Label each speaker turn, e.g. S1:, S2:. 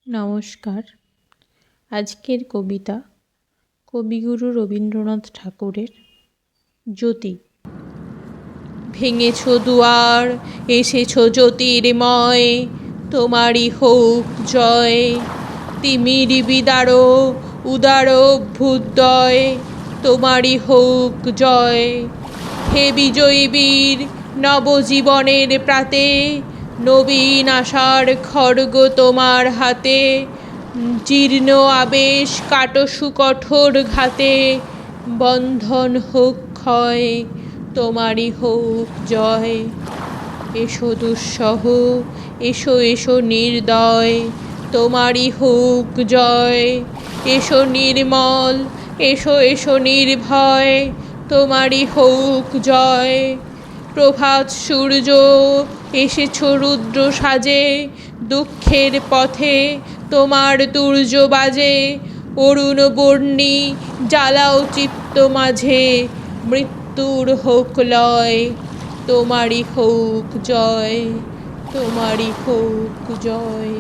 S1: নমস্কার। আজকের কবিতা কবিগুরু রবীন্দ্রনাথ ঠাকুরের জ্যোতি। ভেঙেছ দুয়ার, এসেছ জ্যোতির্ময়, তোমারই হোক জয়। তিমির বিদারো উদার অভ্যুদয়, তোমারই হোক জয়। হে বিজয়ী বীর, নবজীবনের প্রাতে, নবীন আশার খড়গ তোমার হাতে। জীর্ণ আবেশ কাটো সুকঠোর ঘাতে, বন্ধন হোক ক্ষয়, তোমারই হোক জয়। এসো দুঃসহ, এসো এসো নির্দয়, তোমারই হোক জয়। এসো নির্মল, এসো এসো নির্ভয়, তোমারই হোক জয়। প্রভাত সূর্য এসেছ রুদ্র সাজে, দুঃখের পথে তোমার তুর্য বাজে। অরুণ বর্ণী জ্বালাও চিত্ত মাঝে, মৃত্যুর হোক লয়, তোমারই হোক জয়, তোমারই হোক জয়।